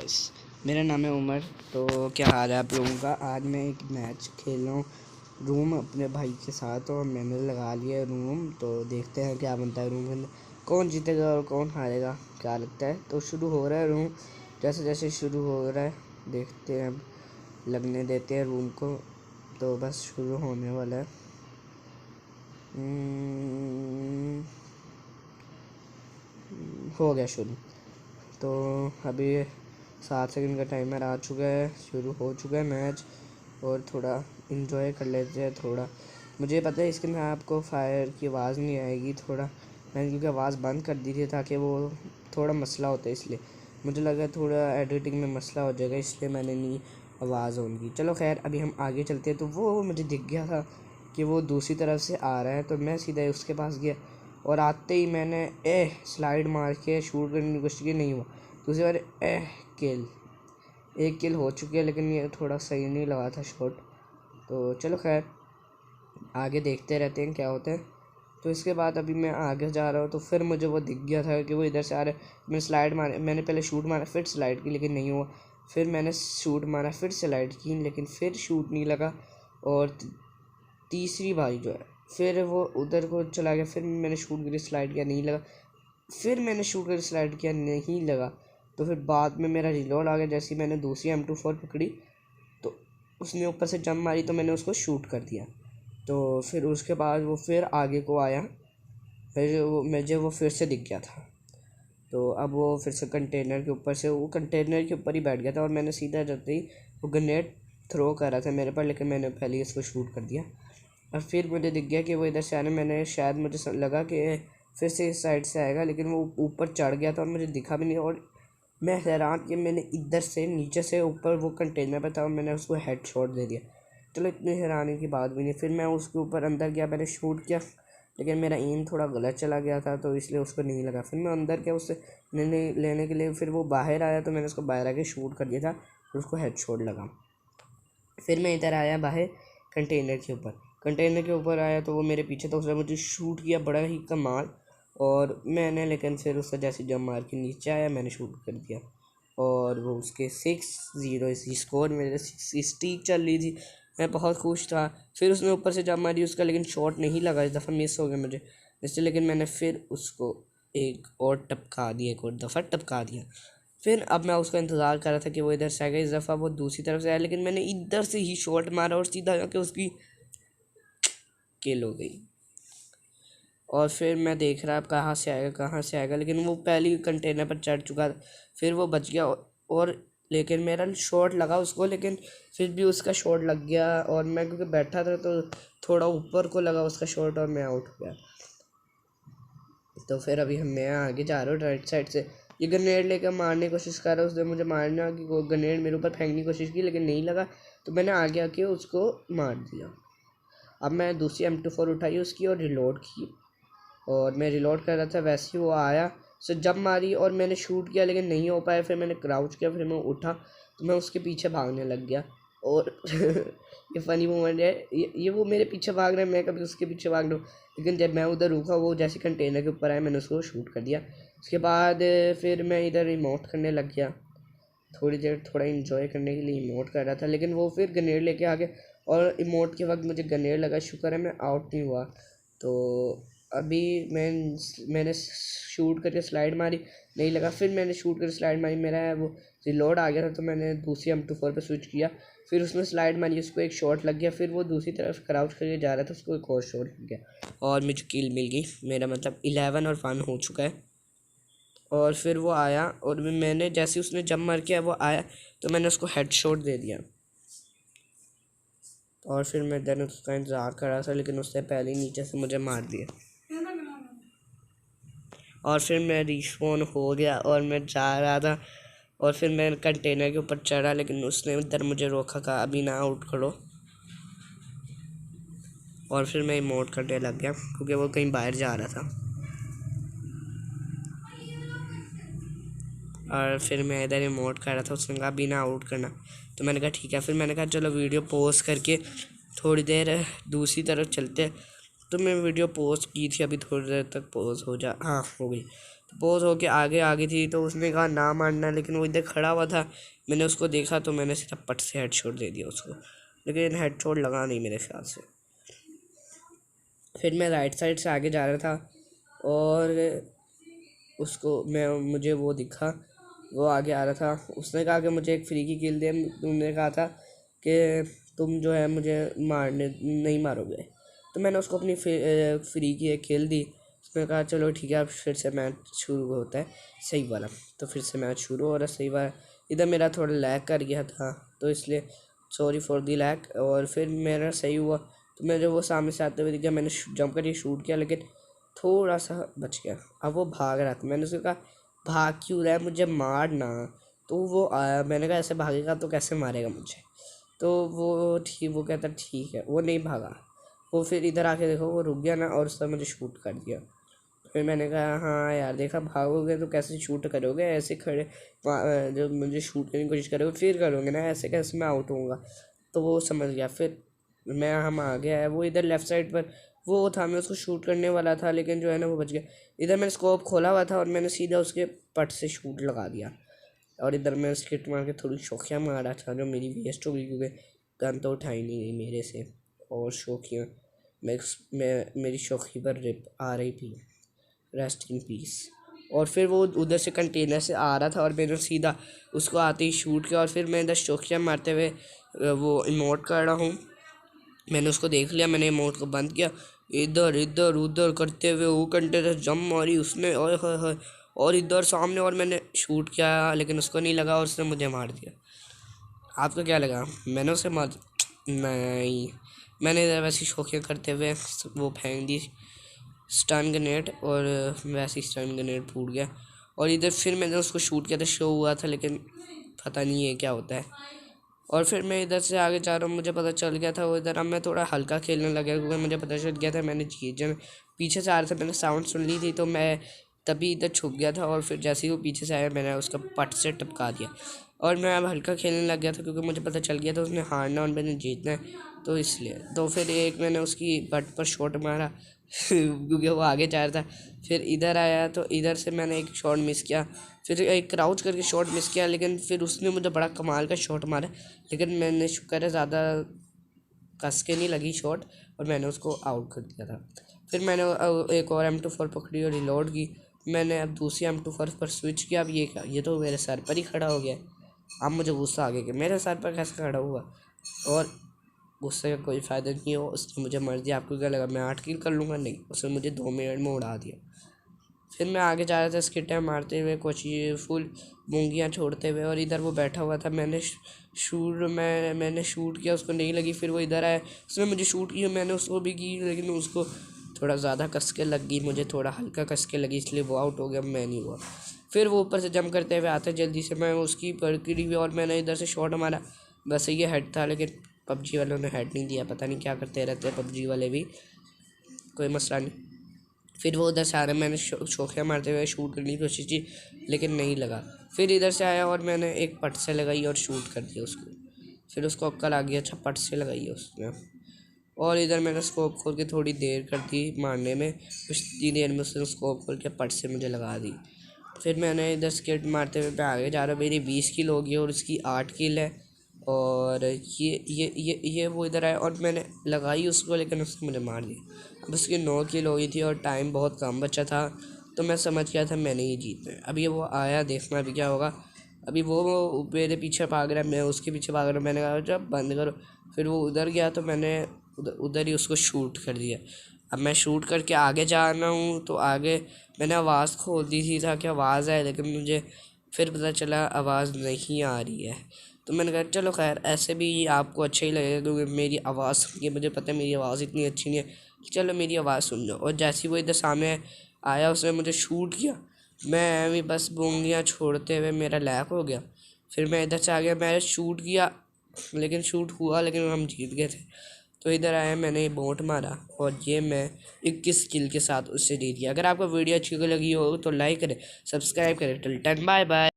Guys, मेरा नाम है उमर। तो क्या हाल है आप लोगों का। आज मैं एक मैच खेल रहा हूँ रूम अपने भाई के साथ और मैंने लगा लिया रूम। तो देखते हैं क्या बनता है रूम के अंदर, कौन जीतेगा और कौन हारेगा, क्या लगता है। तो शुरू हो रहा है रूम, जैसे जैसे शुरू हो रहा है देखते हैं, लगने देते हैं रूम को। तो बस शुरू होने वाला है। हो गया शुरू। तो अभी 7 सेकंड का टाइमर आ चुका है, शुरू हो चुका है मैच। और थोड़ा इन्जॉय कर लेते हैं। थोड़ा मुझे पता है इसके अंदर आपको फायर की आवाज़ नहीं आएगी, थोड़ा मैंने क्योंकि आवाज़ बंद कर दी थी ताकि वो थोड़ा मसला होता है, इसलिए मुझे लगा थोड़ा एडिटिंग में मसला हो जाएगा, इसलिए मैंने नहीं आवाज़ ऑन की। चलो खैर, अभी हम आगे चलते हैं। तो वो मुझे दिख गया था कि वो दूसरी तरफ से आ रहा है, तो मैं सीधा उसके पास गया और आते ही मैंने स्लाइड मार के शूट करने की कोशिश की, नहीं हुआ। दूसरी बार किल, एक किल हो चुकी है, लेकिन ये थोड़ा सही नहीं लगा था शॉट। तो चलो खैर आगे देखते रहते हैं क्या होता है। तो इसके बाद अभी मैं आगे जा रहा हूँ, तो फिर मुझे वो दिख गया था कि वो इधर से आ रहा है। मैंने स्लाइड मारा, मैंने पहले शूट मारा फिर स्लाइड की, लेकिन नहीं हुआ। फिर मैंने शूट मारा फिर स्लाइड की, लेकिन फिर शूट नहीं लगा। और तीसरी बारी जो है फिर वो उधर को चला गया। फिर मैंने शूट करी, स्लाइड किया, नहीं लगा। फिर मैंने शूट कर स्लाइड किया, नहीं लगा। तो फिर बाद में मेरा रिलोड आ गया। जैसे ही मैंने दूसरी M24 पकड़ी तो उसने ऊपर से जंप मारी, तो मैंने उसको शूट कर दिया। तो फिर उसके बाद वो फिर आगे को आया, फिर वो फिर से दिख गया था। तो अब वो फिर से कंटेनर के ऊपर से, वो कंटेनर के ऊपर ही बैठ गया था और मैंने सीधा जाते ही वो ग्रेनेड थ्रो कर रहा था मेरे पर, लेकिन मैंने पहले ही इसको शूट कर दिया। और फिर मुझे दिख गया कि वो इधर से आने, मैंने शायद मुझे लगा कि फिर से इस साइड से आएगा, लेकिन वो ऊपर चढ़ गया था और मुझे दिखा भी नहीं। और मैं हैरान कि मैंने इधर से नीचे से ऊपर वो कंटेनर पे था और मैंने उसको हेड शॉट दे दिया। चलो इतनी हैरानी की बात भी नहीं। फिर मैं उसके ऊपर अंदर गया, मैंने शूट किया, लेकिन मेरा एम थोड़ा गलत चला गया था, तो इसलिए उसको नहीं लगा। फिर मैं अंदर गया उससे लेने के लिए, फिर वो बाहर आया तो मैंने उसको बाहर आके शूट कर दिया था, फिर उसको हेड शॉट लगा। फिर मैं इधर आया बाहर कंटेनर के ऊपर आया, तो वो मेरे पीछे था, उसने मुझे शूट किया बड़ा ही कमाल। और मैंने लेकिन फिर उससे जैसे जंप मार के नीचे आया, मैंने शूट कर दिया। और वो उसके 6-0 इसी स्कोर, मेरे 60 चल रही थी, मैं बहुत खुश था। फिर उसने ऊपर से जंप मारी उसका, लेकिन शॉट नहीं लगा, इस दफ़ा मिस हो गया मुझे इससे। लेकिन मैंने फिर उसको एक और दफ़ा टपका दिया। फिर अब मैं उसका इंतज़ार कर रहा था कि वो इधर से आएगा। इस दफ़ा वो दूसरी तरफ से आया, लेकिन मैंने इधर से ही शॉट मारा और सीधा जाके उसकी किल हो गई। और फिर मैं देख रहा अब कहाँ से आएगा, लेकिन वो पहले कंटेनर पर चढ़ चुका था। फिर वो बच गया और लेकिन मेरा शॉट लगा उसको, लेकिन फिर भी उसका शॉट लग गया। और मैं क्योंकि बैठा था तो थोड़ा ऊपर को लगा उसका शॉट और मैं आउट हो गया। तो फिर अभी मैं आगे जा रहा हूँ राइट साइड से। ये ग्रेनेड लेकर मारने की कोशिश कर रहा है, उसने मुझे मारना कि वो ग्रेनेड मेरे ऊपर फेंकने की कोशिश की, लेकिन नहीं लगा। तो मैंने आगे आके उसको मार दिया। अब मैं दूसरी M24 उठाई उसकी और रिलोड की, और मैं रिलोड कर रहा था, वैसे ही वो आया, उसे जंप मारी और मैंने शूट किया, लेकिन नहीं हो पाया। फिर मैंने क्राउच किया, फिर मैं उठा तो मैं उसके पीछे भागने लग गया। और ये फ़नी मोमेंट है, ये वो मेरे पीछे भाग रहा है, मैं कभी उसके पीछे भाग रहा हूँ। लेकिन जब मैं उधर रुका, वो जैसे कंटेनर के ऊपर आया, मैंने उसको शूट कर दिया। उसके बाद फिर मैं इधर इमोट करने लग गया, थोड़ी देर थोड़ा इन्जॉय करने के लिए इमोट कर रहा था। लेकिन वो फिर ग्रेनेड लेके आ गया और इमोट के वक्त मुझे ग्रेनेड लगा, शुक्र है मैं आउट नहीं हुआ। तो अभी मैंने शूट करके स्लाइड मारी, नहीं लगा। फिर मैंने शूट करके स्लाइड मारी, मेरा वो रिलोड आ गया था, तो मैंने दूसरी M24 पे स्विच किया। फिर उसमें स्लाइड मारी, उसको एक शॉट लग गया। फिर वो दूसरी तरफ क्राउच करके जा रहा था, उसको एक और शॉट लग गया और मुझे किल मिल गई। मेरा मतलब 11 और 1 हो चुका है। और फिर वो आया और मैंने जैसे उसने जंप मार किया वो आया, तो मैंने उसको हेड शॉट दे दिया। और फिर मैं देन उसका इंतज़ार कर रहा था, लेकिन उससे पहले ही नीचे से मुझे मार दिया। और फिर मैं रिस्पॉन हो गया और मैं जा रहा था, और फिर मैं कंटेनर के ऊपर चढ़ा, लेकिन उसने इधर मुझे रोका, कहा अभी ना आउट करो। और फिर मैं इमोट करने लग गया क्योंकि वो कहीं बाहर जा रहा था। और फिर मैं इधर इमोट कर रहा था, उसने कहा अभी ना आउट करना, तो मैंने कहा ठीक है। फिर मैंने कहा चलो वीडियो पॉज करके थोड़ी देर दूसरी तरफ चलते। तो मैं वीडियो पॉज की थी, अभी थोड़ी देर तक पॉज हो जा, हाँ हो गई। पोज होके आगे आ गई थी, तो उसने कहा ना मारना, लेकिन वो इधर खड़ा हुआ था। मैंने उसको देखा तो मैंने सीधा पट से हेडशॉट दे दिया उसको, लेकिन हेडशॉट लगा नहीं मेरे ख्याल से। फिर मैं राइट साइड से आगे जा रहा था और उसको मुझे वो दिखा, वो आगे आ रहा था। उसने कहा कि मुझे एक फ्री की किल दे। तुमने कहा था कि तुम जो है मुझे मारने नहीं मारोगे, तो मैंने उसको अपनी फ्री की एक किल दी। उसने कहा चलो ठीक है, अब फिर से मैच शुरू होता है सही वाला। तो फिर से मैच शुरू हो रहा सही वाला। इधर मेरा थोड़ा लैग कर गया था, तो इसलिए सॉरी फॉर दी लैग। और फिर मेरा सही हुआ, तो मैं जब वो सामने से आते हुए दिखा, मैंने जंप करके शूट किया, लेकिन थोड़ा सा बच गया। अब वो भाग रहा था, मैंने उसको कहा भाग क्यों रहा है, मुझे मारना। तो वो आया, मैंने कहा ऐसे भागेगा तो कैसे मारेगा मुझे। तो वो कहता ठीक है, वो नहीं भागा। वो फिर इधर आके देखो वो रुक गया ना, और उसने मुझे शूट कर दिया। फिर मैंने कहा हाँ यार, देखा भागोगे तो कैसे शूट करोगे, ऐसे खड़े जब मुझे शूट करने की कोशिश करोगे फिर करोगे ना, ऐसे कैसे मैं आउट होऊंगा। तो वो समझ गया। फिर हम आ गया। वो इधर लेफ़्ट साइड पर वो था, मैं उसको शूट करने वाला था, लेकिन जो है ना वो बच गया। इधर मैंने स्कोप खोला हुआ था और मैंने सीधा उसके पट से शूट लगा दिया। और इधर मैं स्किट मार के थोड़ी शौकिया मारा था, जो मेरी वेस्ट हो गई, क्योंकि गन तो उठाई नहीं गई मेरे से। और शौकिया मेरी शौकी पर रिप आ रही थी, रेस्ट इन पीस। और फिर वो उधर से कंटेनर से आ रहा था और मैंने सीधा उसको आते ही शूट किया। और फिर मैं इधर शौकिया मारते हुए वो इमोट कर रहा हूँ। मैंने उसको देख लिया, मैंने इमोट को बंद किया। इधर इधर उधर करते हुए वो कंटेनर जम मारी उसने, ओए होए होए। और इधर सामने, और मैंने शूट किया लेकिन उसको नहीं लगा और उसने मुझे मार दिया। आपको क्या लगा मैंने उसे मार नहीं, मैंने इधर वैसे शौकिया करते हुए वो फेंक दी स्टन ग्रेनेड, और वैसे ही स्टन ग्रेनेड फूट गया। और इधर फिर मैंने उसको शूट किया था, शो हुआ था, लेकिन पता नहीं है क्या होता है। और फिर मैं इधर से आगे जा रहा हूँ, मुझे पता चल गया था वो इधर। अब मैं थोड़ा हल्का खेलने लगा, क्योंकि मुझे पता चल गया था मैंने जीत जब पीछे से आ रहा था, मैंने साउंड सुन ली थी, तो मैं तभी इधर छुप गया था। और फिर जैसे ही वो पीछे से आया, मैंने उसका पट से टपका दिया। और मैं अब हल्का खेलने लग गया था, क्योंकि मुझे पता चल गया था उसने हारना और मैंने जीतना है, तो इसलिए। तो फिर एक मैंने उसकी बट पर शॉट मारा क्योंकि वो आगे जा रहा था। फिर इधर आया तो इधर से मैंने एक शॉट मिस किया, फिर एक क्राउच करके शॉट मिस किया, लेकिन फिर उसने मुझे बड़ा कमाल का शॉट मारा, लेकिन मैंने शुक्र है ज़्यादा कस के नहीं लगी शॉट, और मैंने उसको आउट कर दिया था। फिर मैंने एक और M24 पकड़ी और रिलोड की। मैंने अब दूसरी M24 पर स्विच किया। अब ये क्या, ये तो मेरे सर पर ही खड़ा हो गया। अब मुझे गुस्सा आ गया कि मेरे सर पर कैसे खड़ा हुआ, और गुस्से का कोई फ़ायदा नहीं हो। उसने मुझे मर दिया। आपको क्या लगा मैं 8 किल कर लूँगा? नहीं, उसने मुझे 2 मिनट में उड़ा दिया। फिर मैं आगे जा रहा था स्किटें मारते हुए, कुछ फुल मूंगियाँ छोड़ते हुए, और इधर वो बैठा हुआ था। मैंने शूट किया, उसको नहीं लगी। फिर वो इधर आया, उसने मुझे शूट किया, मैंने उसको भी की, लेकिन उसको थोड़ा ज़्यादा कस के लग गई, मुझे थोड़ा हल्का कस के लगी, इसलिए वो आउट हो गया, मैं नहीं हुआ। फिर वो ऊपर से जंप करते हुए आता जल्दी से, मैं उसकी पकड़ी हुई और मैंने इधर से शॉट मारा। वैसे ये हेड था, लेकिन पबजी वालों ने हेड नहीं दिया। पता नहीं क्या करते रहते हैं पबजी वाले भी, कोई मसला नहीं। फिर वो उधर से आ रहा, मैंने शौकिया मारते हुए शूट करने की कोशिश की, लेकिन नहीं लगा। फिर इधर से आया और मैंने एक पट से लगाई और शूट कर दिया उसको। फिर उसको अक्ल आ गया, अच्छा पट से लगाई है उसने। और इधर मैंने स्कोप खोल के थोड़ी देर कर दी मारने में, कुछ इतनी देर में उसने स्कोप खोल के पट से मुझे लगा दी। फिर मैंने इधर स्किट मारते हुए मैं आगे जा रहा हूँ। मेरी 20 किल हो गई और उसकी 8 किल है। और ये वो इधर आया और मैंने लगाई उसको, लेकिन उसने मुझे मार दिया। अब उसकी 9 किल हो गई थी और टाइम बहुत कम बचा था, तो मैं समझ गया था मैंने ही जीतना है। अभी वो आया, देखना अभी क्या होगा। अभी वो मेरे पीछे भाग रहा है, मैं उसके पीछे भाग रहा हूँ। मैंने कहा जब बंद करो। फिर वो उधर गया तो मैंने उधर ही उसको शूट कर दिया। अब मैं शूट करके आगे जा रहा हूँ, तो आगे मैंने आवाज़ खोल दी थी ताकि आवाज़ आए, लेकिन मुझे फिर पता चला आवाज़ नहीं आ रही है। तो मैंने कहा चलो खैर, ऐसे भी आपको अच्छा ही लगेगा, क्योंकि मेरी आवाज़ सुन के मुझे पता है मेरी आवाज़ इतनी अच्छी नहीं है, चलो मेरी आवाज़ सुन लो। और जैसे ही वो इधर सामने आया, उसने मुझे शूट किया, मैं भी बस बूंदियाँ छोड़ते हुए मेरा लैग हो गया। फिर मैं इधर से आ गया, मैंने शूट किया, लेकिन शूट हुआ, लेकिन हम जीत गए थे। तो इधर आया, मैंने बोट मारा और ये मैं 21 किल के साथ उससे दे दिया। अगर आपको वीडियो अच्छी लगी हो तो लाइक करें, सब्सक्राइब करें। Till then bye bye.